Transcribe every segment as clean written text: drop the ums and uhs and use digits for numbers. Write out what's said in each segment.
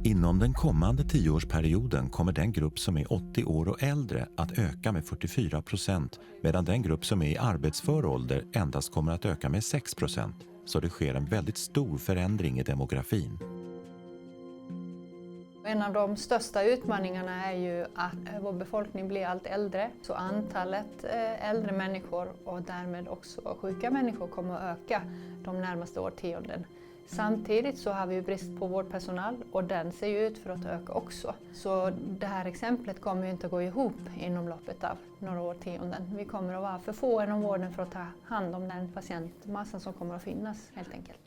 Inom den kommande 10-årsperioden kommer den grupp som är 80 år och äldre att öka med 44%, medan den grupp som är i arbetsför ålder endast kommer att öka med 6%. Så det sker en väldigt stor förändring i demografin. En av de största utmaningarna är ju att vår befolkning blir allt äldre. Så antalet äldre människor och därmed också sjuka människor kommer att öka de närmaste årtionden. Samtidigt så har vi ju brist på vårdpersonal och den ser ju ut för att öka också. Så det här exemplet kommer ju inte att gå ihop inom loppet av några årtionden. Vi kommer att vara för få inom vården för att ta hand om den patientmassan som kommer att finnas helt enkelt.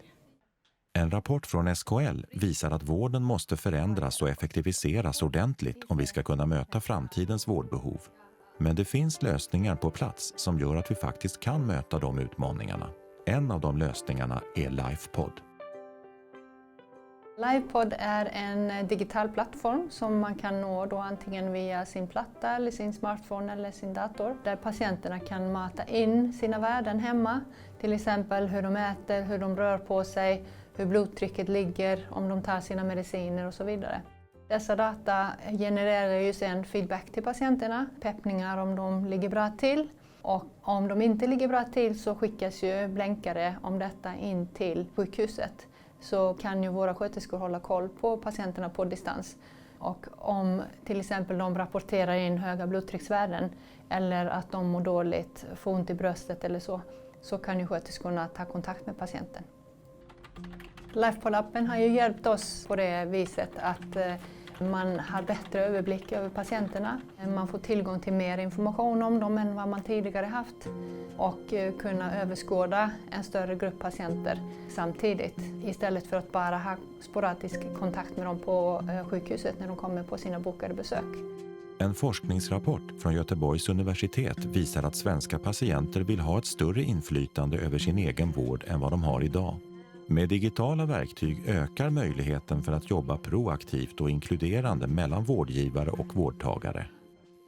En rapport från SKL visar att vården måste förändras och effektiviseras ordentligt om vi ska kunna möta framtidens vårdbehov. Men det finns lösningar på plats som gör att vi faktiskt kan möta de utmaningarna. En av de lösningarna är Lifepod. Lifepod är en digital plattform som man kan nå då antingen via sin platta eller sin smartphone eller sin dator. Där patienterna kan mata in sina värden hemma. Till exempel hur de äter, hur de rör på sig, hur blodtrycket ligger, om de tar sina mediciner och så vidare. Dessa data genererar ju sedan feedback till patienterna, peppningar om de ligger bra till. Och om de inte ligger bra till så skickas ju blänkare om detta in till sjukhuset. Så kan ju våra sköterskor hålla koll på patienterna på distans. Och om till exempel de rapporterar in höga blodtrycksvärden eller att de mår dåligt, får ont i bröstet eller så kan ju sköterskorna ta kontakt med patienten. Lifepod-appen har ju hjälpt oss på det viset att man har bättre överblick över patienterna. Man får tillgång till mer information om dem än vad man tidigare haft och kunna överskåda en större grupp patienter samtidigt istället för att bara ha sporadisk kontakt med dem på sjukhuset när de kommer på sina bokade besök. En forskningsrapport från Göteborgs universitet visar att svenska patienter vill ha ett större inflytande över sin egen vård än vad de har idag. Med digitala verktyg ökar möjligheten för att jobba proaktivt och inkluderande mellan vårdgivare och vårdtagare.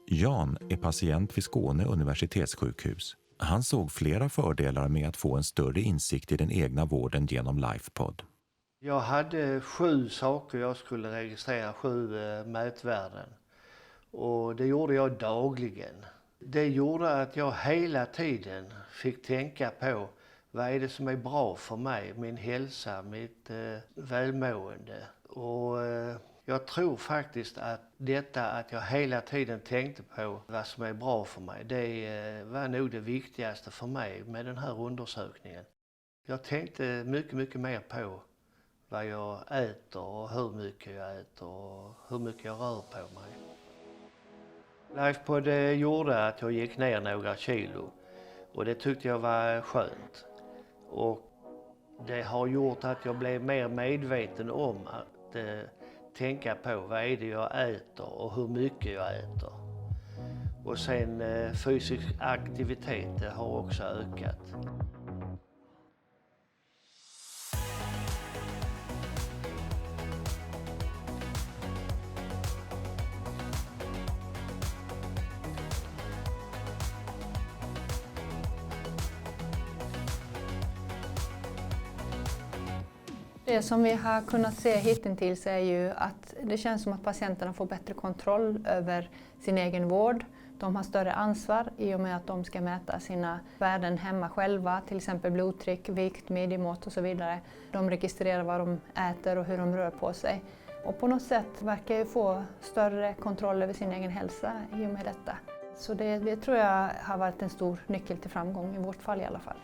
Jan är patient vid Skåne universitetssjukhus. Han såg flera fördelar med att få en större insikt i den egna vården genom Lifepod. Jag hade 7 saker jag skulle registrera, 7 mätvärden. Och det gjorde jag dagligen. Det gjorde att jag hela tiden fick tänka på vad är det som är bra för mig, min hälsa, mitt välmående. Och jag tror faktiskt att detta att jag hela tiden tänkte på vad som är bra för mig, det var nog det viktigaste för mig med den här undersökningen. Jag tänkte mycket mer på vad jag äter och hur mycket jag äter och hur mycket jag rör på mig. Lifepod gjorde att jag gick ner några kilo och det tyckte jag var skönt. Och det har gjort att jag blev mer medveten om att tänka på vad är det jag äter och hur mycket jag äter. Och sen fysisk aktivitet har också ökat. Det som vi har kunnat se hittills är ju att det känns som att patienterna får bättre kontroll över sin egen vård. De har större ansvar i och med att de ska mäta sina värden hemma själva, till exempel blodtryck, vikt, midjemått och så vidare. De registrerar vad de äter och hur de rör på sig. Och på något sätt verkar ju få större kontroll över sin egen hälsa i och med detta. Så det tror jag har varit en stor nyckel till framgång i vårt fall i alla fall.